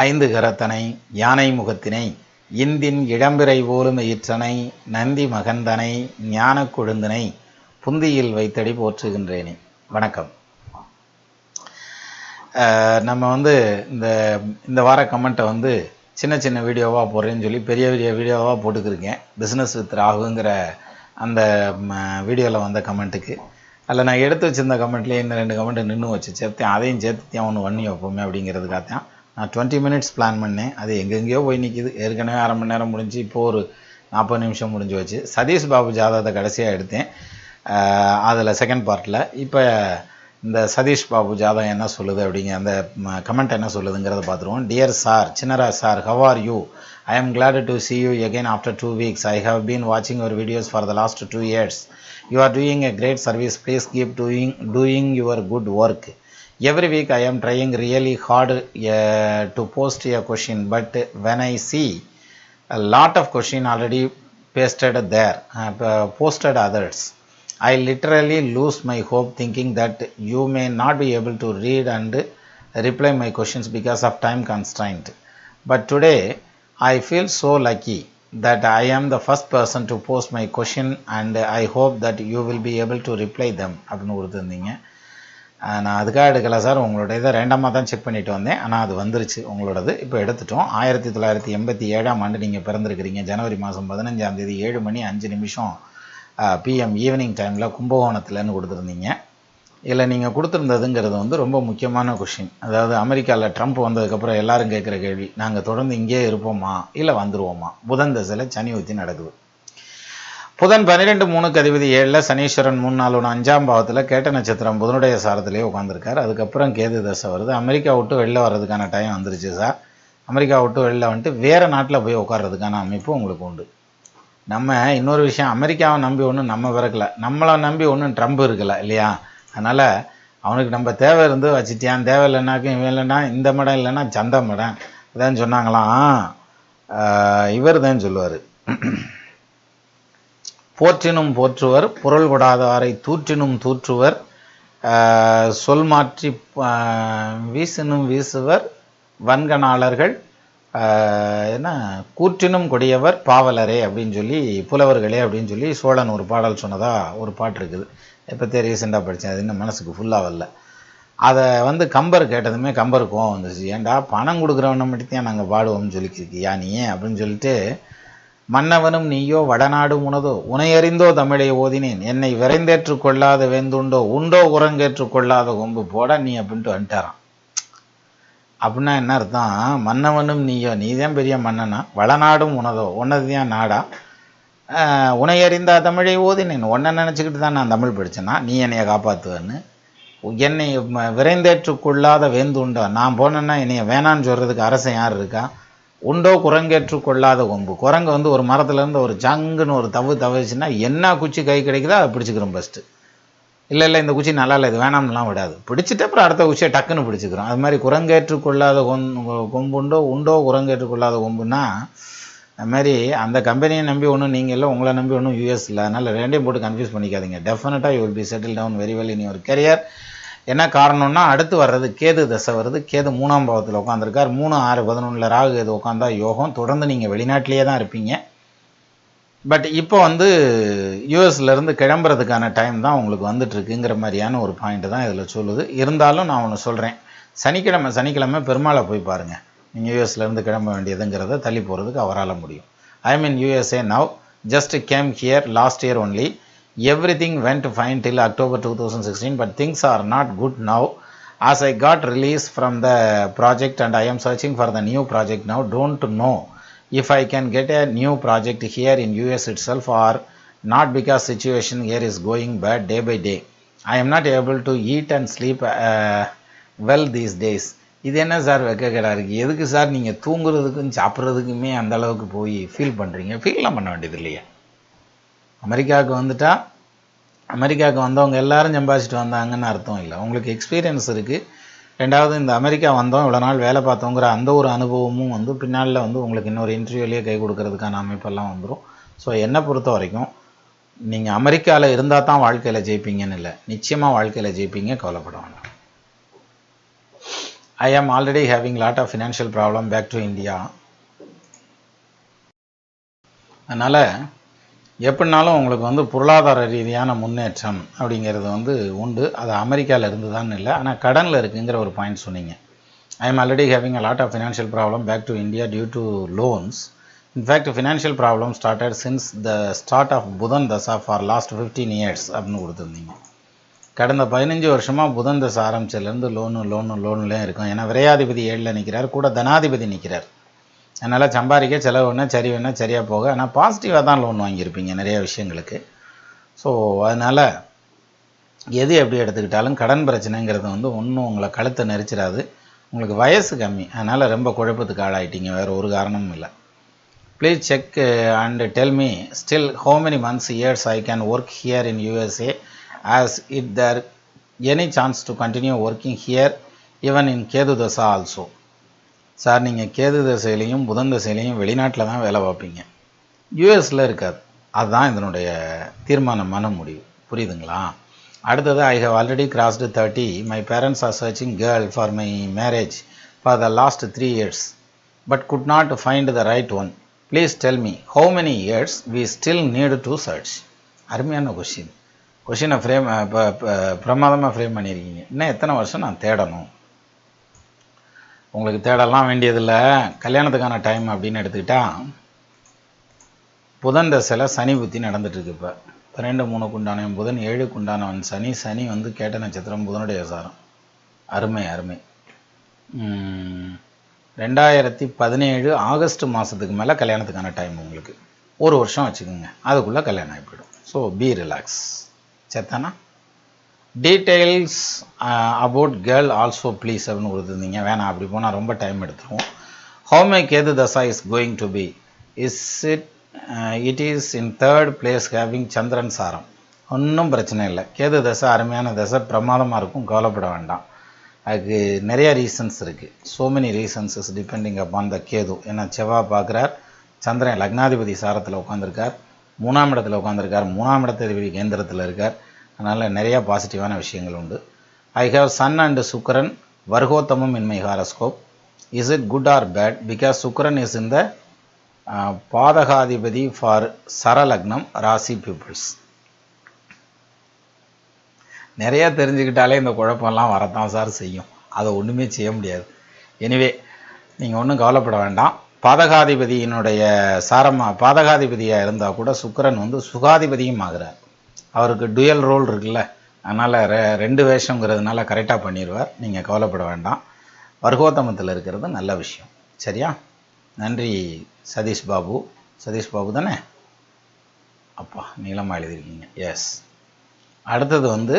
ஐந்து கரத்தனை யானை முகத்தினை இந்தின் இளம்பிறை போலும் ஈற்றனை நந்தி மகந்தனை ஞான கொழுந்தனை புந்தியில் வைத்தடி போற்றுகின்றேனே. வணக்கம். நம்ம இந்த வார கமெண்ட்டை சின்ன சின்ன வீடியோவாக போடுறேன்னு சொல்லி பெரிய பெரிய வீடியோவாக போட்டுக்கிருக்கேன். பிஸ்னஸ் வித் ராகுங்கிற அந்த வீடியோவில் வந்த கமெண்ட்டுக்கு அதில் நான் எடுத்து வச்சுருந்த கமெண்ட்லேயே இன்னும் 2 கமெண்ட்டு நின்று வச்சு சேர்த்தேன். அதையும் சேர்த்து ஒன்று பண்ணி வைப்போமே அப்படிங்கிறதுக்காகத்தான் நான் 20 மினிட்ஸ் பிளான் பண்ணேன். அது எங்கெங்கேயோ போய் நிற்கிது. ஏற்கனவே அரை மணி நேரம் முடிஞ்சு இப்போது ஒரு 40 நிமிஷம் முடிஞ்சு வச்சு. சதீஷ் பாபு ஜாதகத்தை கடைசியாக எடுத்தேன். அதில் செகண்ட் பார்ட்டில் இப்போ இந்த சதீஷ் பாபு ஜாதகம் என்ன சொல்லுது அப்படிங்கிற அந்த கமெண்ட் என்ன சொல்லுதுங்கிறத பார்த்துருவோம். டியர் சார், சின்னரா sir, how are you? I am glad to see you again after 2 weeks. I have been watching your videos for the last 2 years. You are doing a great service. Please keep doing your good work. Every week I am trying really hard to post a question, but when I see a lot of question already pasted there, posted others, I literally lose my hope, thinking that you may not be able to read and reply my questions because of time constraint. But today I feel so lucky that I am the first person to post my question, and I hope that you will be able to reply them அப்படின்னு கொடுத்துருந்தீங்க. நான் அதுக்காக எடுக்கலை sir, உங்களோட ரேண்டமாக தான் check பண்ணிட்டு வந்தேன். ஆனால் அது வந்துருச்சு உங்களோடது. இப்போ எடுத்துட்டோம். 1987ஆம் ஆண்டு நீங்கள் பிறந்திருக்கிறீங்க. ஜனவரி மாதம் 15ஆம் தேதி 7:05 PM ஈவினிங் டைமில் கும்பகோணத்துலன்னு கொடுத்துருந்தீங்க. இதில் நீங்கள் கொடுத்துருந்ததுங்கிறது ரொம்ப முக்கியமான கொஷின். அதாவது அமெரிக்காவில் ட்ரம்ப் வந்ததுக்கப்புறம் எல்லாரும் கேட்குற கேள்வி, நாங்கள் தொடர்ந்து இங்கே இருப்போமா இல்லை வந்துடுவோமா? புதன் தசையில் சனி ஊற்றி நடக்குது. புதன் 12:3 அதிபதி 7 சனீஸ்வரன் 3 4 1 5ஆம் பாவத்தில் கேட்ட நட்சத்திரம் புதனுடைய சாரத்திலே உட்காந்துருக்கார். அதுக்கப்புறம் கேது தசை வருது. அமெரிக்கா விட்டு வெளில வர்றதுக்கான டைம் வந்துருச்சு சார். அமெரிக்கா விட்டு வெளில வந்துட்டு வேறு நாட்டில் போய் உட்கார்றதுக்கான அமைப்பு உங்களுக்கு உண்டு. நம்ம இன்னொரு விஷயம், அமெரிக்காவை நம்பி ஒன்றும் நம்ம பிறக்கலை, நம்மளை நம்பி ஒன்றும் ட்ரம்ப் இருக்கலை இல்லையா? அதனால் அவனுக்கு நம்ம தேவை இருந்து வச்சுட்டியான். தேவை இல்லைனாக்கும் இவன் இல்லைன்னா இந்த மடம் இல்லைன்னா சந்த மடம் இதான் சொன்னாங்களாம். இவர் தான் சொல்லுவார், போற்றினும் போற்றுவர் பொருள் கொடாதாரை தூற்றினும் தூற்றுவர் சொல் மாற்றி வீசினும் வீசுவர் வன்கணாளர்கள் என்ன கூற்றினும் கொடியவர் பாவலரே அப்படின்னு சொல்லி புலவர்களே அப்படின்னு சொல்லி சோழன் ஒரு பாடல் சொன்னதாக ஒரு பாட்டு இருக்குது. எப்போத்தே ரீசெண்டாக படித்தேன். அது இன்னும் மனசுக்கு ஃபுல்லாக வரல. அதை கம்பர் கேட்டதுமே கம்பர் கோவம் வந்துச்சு. ஏன்டா பணம் கொடுக்குறவனை மட்டும் நாங்கள் பாடுவோம்னு சொல்லிக்கிருக்கியா நீ அப்படின்னு சொல்லிட்டு, மன்னவனும் நீயோ வடநாடு உனதோ உனையறிந்தோ தமிழை ஓதினேன் என்னை விரைந்தேற்று கொள்ளாத வேந்துண்டோ உண்டோ உரங்கேற்று கொள்ளாத கொம்பு போட நீ அப்படின்ட்டு வந்துட்டாரான். அப்படின்னா என்ன அர்த்தம்? மன்னவனும் நீயோ, நீ தான் பெரிய மன்னனா, வடநாடும் உனதோ உன்னதுதான் நாடா, உனையறிந்தா தமிழை ஓதினேன் உன்னை நினச்சிக்கிட்டு தான் நான் தமிழ் படித்தேன்னா நீ என்னையை காப்பாற்றுவேன்னு, என்னை விரைந்தேற்று கொள்ளாத வேந்துண்டோ, நான் போனேன்னா என்னைய வேணான்னு சொல்கிறதுக்கு அரசன் யார் இருக்கா? உண்டோ குரங்கேற்று கொள்ளாத கொம்பு, குரங்கு ஒரு மரத்துலேருந்து ஒரு சங்குன்னு ஒரு தவிச்சுன்னா என்ன குச்சி கை கிடைக்குதோ அதை பிடிச்சிக்கிறோம் ஃபஸ்ட்டு. இல்லை இந்த குச்சி நல்லா இல்லை இது வேணாம்லாம் விடாது, பிடிச்சிட்டு அப்புறம் அடுத்த குச்சியை டக்குன்னு பிடிச்சிக்கிறோம். அது மாதிரி குரங்கேற்று கொள்ளாத கொம்புண்டோ உண்டோ குரங்கேற்று கொள்ளாத கொம்புன்னா அது மாதிரி அந்த கம்பெனியை நம்பி ஒன்றும் நீங்கள் இல்லை, உங்களை நம்பி ஒன்றும் யூஎஸ் இல்லை. அதனால் ரெண்டையும் போட்டு கன்ஃபியூஸ் பண்ணிக்காதீங்க. டெஃபினட்டாக you will be settle down very well in your career. என்ன காரணம்னா அடுத்து வர்றது கேது தசை வருது. கேது 3ஆம் பாவத்தில் உட்காந்துருக்கார். 3, 6, 11 ராகு கேது உட்காந்தா யோகம். தொடர்ந்து நீங்கள் வெளிநாட்டிலேயே தான் இருப்பீங்க. பட் இப்போ யூஎஸ்லேருந்து கிளம்புறதுக்கான டைம் தான் உங்களுக்கு வந்துட்டுருக்குங்கிற மாதிரியான ஒரு பாயிண்ட்டு தான் இதில் சொல்லுது. இருந்தாலும் நான் ஒன்று சொல்கிறேன், சனிக்கிழமை பெருமாளை போய் பாருங்கள். நீங்கள் யூஎஸ்லேருந்து கிளம்ப வேண்டியதுங்கிறத தள்ளி போகிறதுக்கு அவரால் முடியும். ஐ மீன் USA now, just came here last year only. Everything went fine till October 2016, but things are not good now as I got released from the project and I am searching for the new project now. Don't know if I can get a new project here in US itself or not, because situation here is going bad day by day. I am not able to eat and sleep well these days. இது என்ன sir வெக்கக்கேடா இருக்குது? எதுக்கு sir நீங்கள் தூங்குறதுக்கும் சாப்பிட்றதுக்குமே அந்த அளவுக்கு போய் feel பண்ணுறீங்க? ஃபீல்லாம் பண்ண வேண்டியது இல்லையா? அமெரிக்காவுக்கு வந்தவங்க எல்லாரும் சம்பாதிச்சிட்டு வந்தாங்கன்னு அர்த்தம் இல்லை. உங்களுக்கு எக்ஸ்பீரியன்ஸ் இருக்குது. ரெண்டாவது இந்த அமெரிக்கா வந்தோம் இவ்வளோ நாள் வேலை பார்த்தோங்கிற அந்த ஒரு அனுபவமும் பின்னாளில் உங்களுக்கு இன்னொரு இன்டர்வியூலேயே கை கொடுக்கறதுக்கான அமைப்பெல்லாம் வந்துடும். ஸோ என்னை பொறுத்த வரைக்கும் நீங்கள் அமெரிக்காவில் இருந்தால் தான் வாழ்க்கையில் ஜெயிப்பீங்கன்னு இல்லை, நிச்சயமாக வாழ்க்கையில் ஜெயிப்பீங்க, கவலைப்பட வேண்டாம். I am already having lot of financial problem back to India. அதனால் எப்படினாலும் உங்களுக்கு வந்து பொருளாதார ரீதியான முன்னேற்றம் அப்படிங்கிறது வந்து உண்டு. அது அமெரிக்காவில் இருந்து தான் இல்லை, ஆனால் கடனில் இருக்குங்கிற ஒரு பாயிண்ட் சொன்னீங்க. I am already having a lot of financial problem back to India due to loans. In fact, financial problem started since the start of புதன் தசா for last 15 years அப்படின்னு கொடுத்துருந்தீங்க. கடந்த 15 வருஷமாக புதன் தசை ஆரம்பிச்சதுலேருந்து லோனுலேயும் இருக்கும். ஏன்னா விரையாதிபதி 7ல் நிற்கிறார், கூட தனாதிபதி நிற்கிறார். அதனால் சம்பாதிக்க செலவு வேணால் சரி வேணால் சரியாக போக, ஆனால் பாசிட்டிவாக தான் லோன் வாங்கியிருப்பீங்க நிறைய விஷயங்களுக்கு. ஸோ அதனால் எது எப்படி எடுத்துக்கிட்டாலும் கடன் பிரச்சனைங்கிறது வந்து ஒன்றும் உங்களை கழுத்தை நெரிச்சிடாது. உங்களுக்கு வயசு கம்மி, அதனால் ரொம்ப குழப்பத்துக்கு ஆளாயிட்டீங்க, வேறு ஒரு காரணமும் இல்லை. Please check and tell me still how many months years I can work here in USA, as if there any chance to continue working here even in Ketu தசா ஆல்சோ. சார் நீங்கள் கேது தசையிலையும் புதன் தசையிலையும் வெளிநாட்டில் தான் வேலை பார்ப்பீங்க, யூஎஸில் இருக்காது. அதுதான் இதனுடைய தீர்மானமான முடிவு, புரியுதுங்களா? அடுத்தது, I have already crossed 30. My parents are searching girl for my marriage for the last 3 years but could not find the right one. Please tell me how many years we still need to search. அருமையான கொஷினை பிரமாதமாக frame பண்ணியிருக்கீங்க. இன்னும் எத்தனை வருஷம் நான் தேடணும்? உங்களுக்கு தேடலாம் வேண்டியதில்லை, கல்யாணத்துக்கான டைம் அப்படின்னு எடுத்துக்கிட்டால் புதன் தசையில் சனி புத்தி நடந்துட்டுருக்கு. இப்போ 12 உண்டானவன் புதன், 7 உண்டானவன் சனி. சனி வந்து கேட்ட நட்சத்திரம், புதனுடைய சாரம். அருமை. 2017 ஆகஸ்ட் மாதத்துக்கு மேலே கல்யாணத்துக்கான டைம் உங்களுக்கு. ஒரு வருஷம் வச்சுக்கோங்க, அதுக்குள்ளே கல்யாணம் ஆகிப்போயிடும். So be relax. செத்தானா details about girl also please அப்படின்னு கொடுத்துருந்தீங்க. வேணாம், அப்படி போனால் ரொம்ப டைம் எடுத்துருவோம். How my Ketu dasha is going to be? It is in 3rd place having Chandran saram. ஒன்றும் பிரச்சனை இல்லை. கேது தசை அருமையான தசை, பிரமாதமாக இருக்கும், கவலைப்பட வேண்டாம். அதுக்கு நிறைய ரீசன்ஸ் இருக்குது. So many reasons is depending upon the Ketu. ஏன்னா செவ்வாய் பார்க்குறார், சந்திரன் லக்னாதிபதி சாரத்தில் உட்காந்துருக்கார், 3ஆம் இடத்துல உட்காந்துருக்கார், 3ஆம் இடத்ததிபதி கேந்திரத்தில் இருக்கார். அதனால் நிறையா பாசிட்டிவான விஷயங்கள் உண்டு. I have sun and Sukran vargottamam in my horoscope. Is it good or bad? Because Sukran is in the badhakadhipathi for சரலக்னம் ராசி பீப்புள்ஸ். நிறையா தெரிஞ்சுக்கிட்டாலே இந்த குழப்பம்லாம் வரத்தான் சார் செய்யும், அதை ஒன்றுமே செய்ய முடியாது. எனிவே நீங்கள் ஒன்றும் கவலைப்பட வேண்டாம். பாதகாதிபதியினுடைய பாதகாதிபதியாக இருந்தால் கூட சுக்கரன் வந்து சுகாதிபதியும் ஆகிறார். அவருக்கு டுயல் ரோல் இருக்குல்ல, அதனால் 2 வேஷங்கிறதுனால கரெக்டாக பண்ணிடுவார். நீங்கள் கவலைப்பட வேண்டாம். வர்கோத்தமத்தில் இருக்கிறது நல்ல விஷயம். சரியா? நன்றி சதீஷ் பாபு தானே? அப்பா நீளமாக எழுதியிருக்கீங்க. எஸ். அடுத்தது வந்து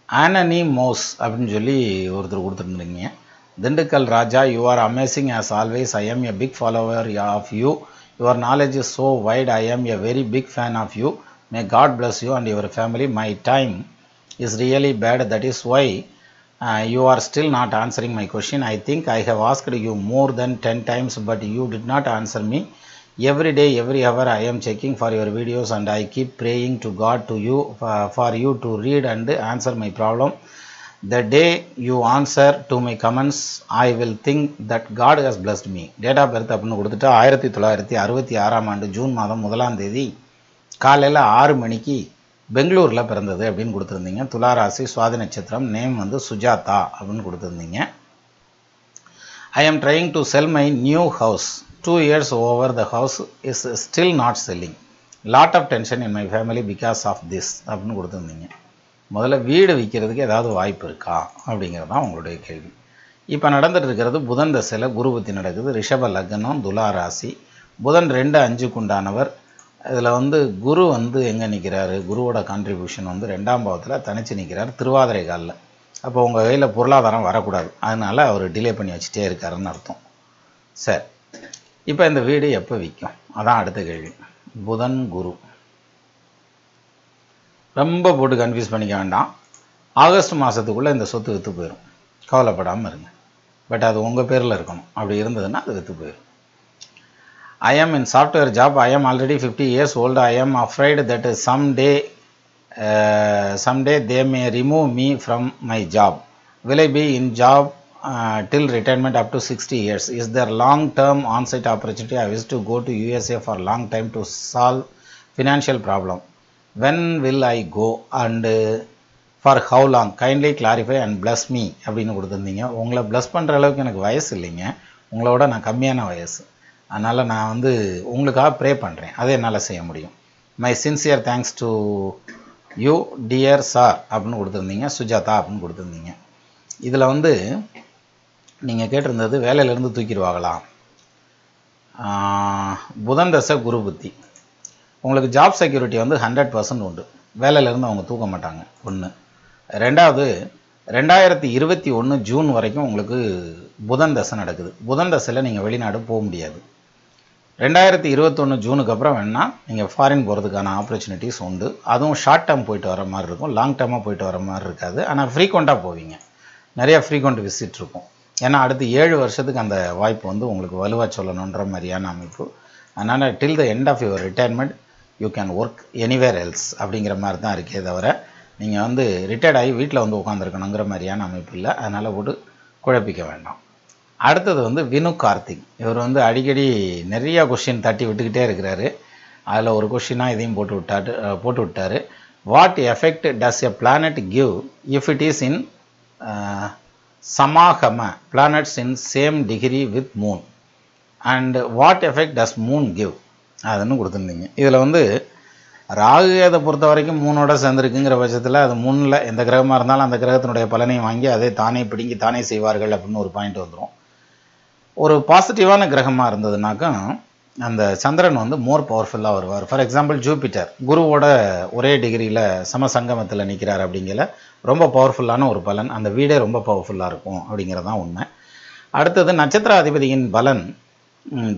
ஆனனி மோஸ் அப்படின்னு சொல்லி ஒருத்தர் கொடுத்துருந்துருங்க. Dindigul Raja, you are amazing as always. I am a big follower of you. Your knowledge is so wide. I am a very big fan of you. May God bless you and your family. My time is really bad. That is why you are still not answering my question. I think I have asked you more than 10 times, but you did not answer me. Every day, every hour, I am checking for your videos and I keep praying to God for you to read and answer my problem. The day you answer to my comments, I will think that God has blessed me. Date of birth அப்படின்னு கொடுத்துட்டு 1966ஆம் ஆண்டு June மாதம் 1ஆம் தேதி காலையில் 6 மணிக்கு பெங்களூரில் பிறந்தது அப்படின்னு கொடுத்துருந்தீங்க. துளாராசி, சுவாதி நட்சத்திரம், நேம் வந்து சுஜாதா அப்படின்னு கொடுத்துருந்தீங்க. I am trying to sell my new house. 2 years over, the house is still not selling. Lot of tension in my family because of this அப்படின்னு கொடுத்துருந்தீங்க. முதல்ல வீடு விற்கிறதுக்கு ஏதாவது வாய்ப்பு இருக்கா அப்படிங்கிறது தான் உங்களுடைய கேள்வி. இப்போ நடந்துட்டு இருக்கிறது புதன் தசையில் குரு புத்தி நடக்குது. ரிஷப லக்னம், துலா ராசி. புதன் 2-5 உண்டானவர். இதில் வந்து குரு வந்து எங்கே நிற்கிறாரு? குருவோட கான்ட்ரிபியூஷன் வந்து 2ஆம் பாவத்தில் தனித்து நிற்கிறார், திருவாதிரை காலில். அப்போ உங்கள் கையில் பொருளாதாரம் வரக்கூடாது, அதனால் அவர் டிலே பண்ணி வச்சுட்டே இருக்காருன்னு அர்த்தம். சரி, இப்போ இந்த வீடு எப்போ விற்கும்? அதான் அடுத்த கேள்வி. புதன் குரு ரொம்ப போட்டு கன்ஃபியூஸ் பண்ணிக்க வேண்டாம். ஆகஸ்ட் மாதத்துக்குள்ளே இந்த சொத்து விற்று போயிடும், கவலைப்படாமல் இருங்க. பட் அது உங்கள் பேரில் இருக்கணும். அப்படி இருந்ததுன்னா அது விற்று போயிடும். I am in software job. I am already 50 years old. I am afraid that someday someday they may remove me from my job. Will I be in job till retirement up to 60 years? Is there long term on-site opportunity? I wish to go to USA for long time to solve financial problem. When will I go and for how long? Kindly clarify and bless me அப்படின்னு கொடுத்துருந்தீங்க. உங்களை plus பண்ணுற அளவுக்கு எனக்கு வயசு இல்லைங்க, உங்களோட நான் கம்மியான வயசு. அதனால் நான் வந்து உங்களுக்காக ப்ரே பண்ணுறேன், அதை என்னால் செய்ய முடியும். My sincere thanks to you dear sir அப்படின்னு கொடுத்துருந்தீங்க, சுஜாதா அப்படின்னு கொடுத்துருந்தீங்க. இதில் வந்து நீங்கள் கேட்டிருந்தது வேலையிலேருந்து தூக்கிடுவாங்களா, புதன் தசை குரு புத்தி. உங்களுக்கு ஜாப் செக்யூரிட்டி வந்து 100% உண்டு, வேலையிலேருந்து அவங்க தூக்க மாட்டாங்க. ஒன்று. ரெண்டாவது, 2021 ஜூன் வரைக்கும் உங்களுக்கு புதன் தசை நடக்குது. புதன் தசையில் நீங்கள் வெளிநாடு போக முடியாது. 2021 ஜூனுக்கு அப்புறம் வேணால் நீங்கள் ஃபாரின் போகிறதுக்கான ஆப்பர்ச்சுனிட்டிஸ் உண்டு. அதுவும் ஷார்ட் டேர்ம் போயிட்டு வர மாதிரி இருக்கும், லாங் டேர்மாக போயிட்டு வர மாதிரி இருக்காது. ஆனால் ஃப்ரீக்வெண்ட்டாக போவீங்க, நிறையா ஃப்ரீக்வெண்ட் விசிட் இருக்கும். ஏன்னா அடுத்து 7 வருஷத்துக்கு அந்த வாய்ப்பு வந்து உங்களுக்கு வலுவாக சொல்லணுன்ற மாதிரியான அமைப்பு. அதனால் till the end of your retirement you can work anywhere else அப்படிங்கிற மாதிரி தான் இருக்கே தவிர நீங்கள் வந்து ரிட்டையர்ட் ஆகி வீட்டில் வந்து உட்காந்துருக்கணுங்கிற மாதிரியான அமைப்பு இல்லை. அதனால் போட்டு குழப்பிக்க வேண்டாம். அடுத்தது வந்து வினு கார்த்திக். இவர் வந்து அடிக்கடி நிறையா கொஷின் தட்டி விட்டுக்கிட்டே இருக்கிறாரு. அதில் ஒரு கொஷினாக இதையும் போட்டு விட்டார். What effect does a planet give if it is in samagama planets in same degree with moon and what effect does moon give அதுன்னு கொடுத்துருந்தீங்க. இதில் வந்து ராகு அதை பொறுத்த வரைக்கும் மூணோட சேர்ந்துருக்குங்கிற பட்சத்தில் அது மூணில் எந்த கிரகமாக இருந்தாலும் அந்த கிரகத்தினுடைய பலனை வாங்கி அதை தானே பிடுங்கி தானே செய்வார்கள் அப்படின்னு ஒரு பாயிண்ட் வந்துடும். ஒரு பாசிட்டிவான கிரகமாக இருந்ததுனாக்கா அந்த சந்திரன் வந்து மோர் பவர்ஃபுல்லாக வருவார். ஃபார் எக்ஸாம்பிள் ஜூபிட்டர் குருவோட ஒரே டிகிரியில் சமசங்கமத்தில் நிற்கிறார் அப்படிங்கிற ரொம்ப பவர்ஃபுல்லான ஒரு பலன். அந்த வீடே ரொம்ப பவர்ஃபுல்லாக இருக்கும் அப்படிங்கிறதான் உண்மை. அடுத்தது நட்சத்திராதிபதியின் பலன்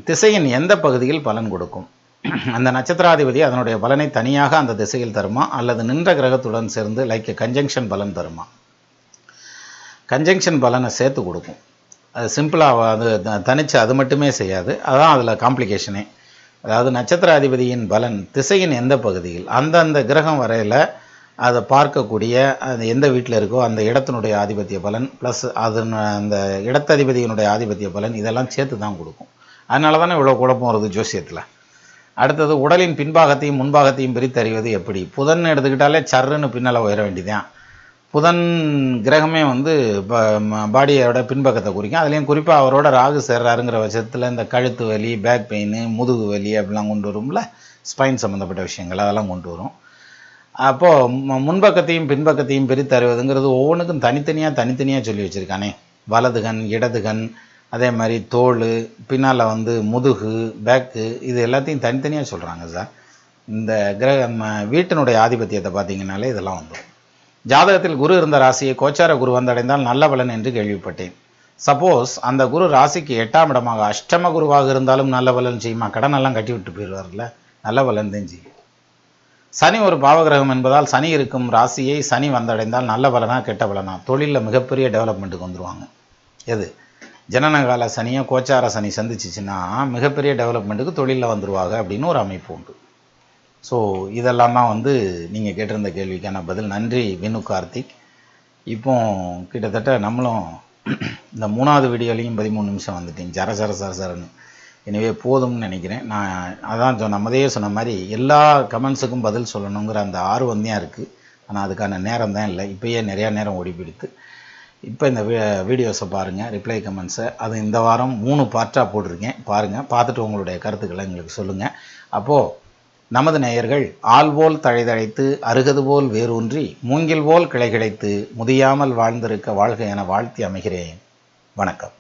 திசையின் எந்த பகுதியில் பலன் கொடுக்கும்? அந்த நட்சத்திராதிபதி அதனுடைய பலனை தனியாக அந்த திசையில் தருமா அல்லது நின்ற கிரகத்துடன் சேர்ந்து லைக் கன்ஜங்ஷன் பலன் தருமா? கன்ஜங்ஷன் பலனை சேர்த்து கொடுக்கும். அது சிம்பிளாக அது தனிச்சு அது மட்டுமே செய்யாது, அதுதான் அதில் காம்ப்ளிகேஷனே. அதாவது நட்சத்திராதிபதியின் பலன் திசையின் எந்த பகுதியில் அந்தந்த கிரகம் வரையில் அதை பார்க்கக்கூடிய அது எந்த வீட்டில் இருக்கோ அந்த இடத்தினுடைய ஆதிபத்திய பலன் ப்ளஸ் அது அந்த இடத்ததிபதியினுடைய ஆதிபத்திய பலன் இதெல்லாம் சேர்த்து தான் கொடுக்கும். அதனால தானே இவ்வளோ குழப்பம் வருது ஜோசியத்தில். அடுத்தது உடலின் பின்பாகத்தையும் முன்பாகத்தையும் பிரித்தறிவது எப்படி? புதன் எடுத்துக்கிட்டாலே சர்ன்னு பின்னால் உயர வேண்டியதான். புதன் கிரகமே வந்து பாடியோட பின்பக்கத்தை குறிக்கும். அதுலேயும் குறிப்பாக அவரோட ராகு சேர்றாருங்கிற பட்சத்தில் இந்த கழுத்து வலி, பேக் பெயின், முதுகு வலி அப்படிலாம் கொண்டு வரும்ல, ஸ்பைன் சம்மந்தப்பட்ட விஷயங்கள் அதெல்லாம் கொண்டு வரும். அப்போது முன்பக்கத்தையும் பின்பக்கத்தையும் பிரித்தறிவதுங்கிறது ஒவ்வொன்றுக்கும் தனித்தனியாக சொல்லி வச்சுருக்கானே. வலதுகன், இடதுகன், அதே மாதிரி தோல், பின்னால் வந்து முதுகு, பேக்கு, இது எல்லாத்தையும் தனித்தனியாக சொல்கிறாங்க சார். இந்த வீட்டினுடைய ஆதிபத்தியத்தை பார்த்தீங்கன்னாலே இதெல்லாம் வந்துடும். ஜாதகத்தில் குரு இருந்த ராசியை கோச்சார குரு வந்தடைந்தால் நல்ல பலன் என்று கேள்விப்பட்டேன். சப்போஸ் அந்த குரு ராசிக்கு 8ஆம் இடமாக அஷ்டம குருவாக இருந்தாலும் நல்ல பலன் செய்யுமா? கடனெல்லாம் கட்டி விட்டு போயிடுவார்ல, நல்ல பலன் தான் செய்யும். சனி ஒரு பாவகிரகம் என்பதால் சனி இருக்கும் ராசியை சனி வந்தடைந்தால் நல்ல பலனா கெட்ட பலனா? தொழிலில் மிகப்பெரிய டெவலப்மெண்ட்டுக்கு வந்துடுவாங்க. எது ஜனனகால சனியை கோச்சார சனி சந்திச்சிச்சுன்னா மிகப்பெரிய டெவலப்மெண்ட்டுக்கு தொழிலில் வந்துடுவாங்க அப்படின்னு ஒரு அமைப்பு உண்டு. ஸோ இதெல்லாம் தான் வந்து நீங்கள் கேட்டிருந்த கேள்விக்கான பதில். நன்றி வினு கார்த்திக். இப்போ கிட்டத்தட்ட நம்மளும் இந்த 3வது வீடியோலையும் 13 நிமிஷம் வந்துட்டீங்க சரன்னு. எனவே போதும்னு நினைக்கிறேன். நான் அதான் நம்மதையே சொன்ன மாதிரி எல்லா கமெண்ட்ஸுக்கும் பதில் சொல்லணுங்கிற அந்த ஆர்வம் தான் இருக்குது. ஆனால் அதுக்கான நேரம் தான் இல்லை. இப்போயே நிறையா நேரம் ஓடி போயிடுது. இப்போ இந்த வீடியோஸை பாருங்கள், ரிப்ளை கமெண்ட்ஸை. அது இந்த வாரம் 3 பார்ட்டாக போட்டிருக்கேன், பாருங்கள். பார்த்துட்டு உங்களுடைய கருத்துக்களை எங்களுக்கு சொல்லுங்கள். அப்போது நமது நேயர்கள் ஆள்போல் தழைதழைத்து அருகது போல் வேரூன்றி மூங்கில் போல் கிளை கிடைத்து முதியாமல் வாழ்ந்திருக்க வாழ்க என வாழ்த்தி அமைகிறேன். வணக்கம்.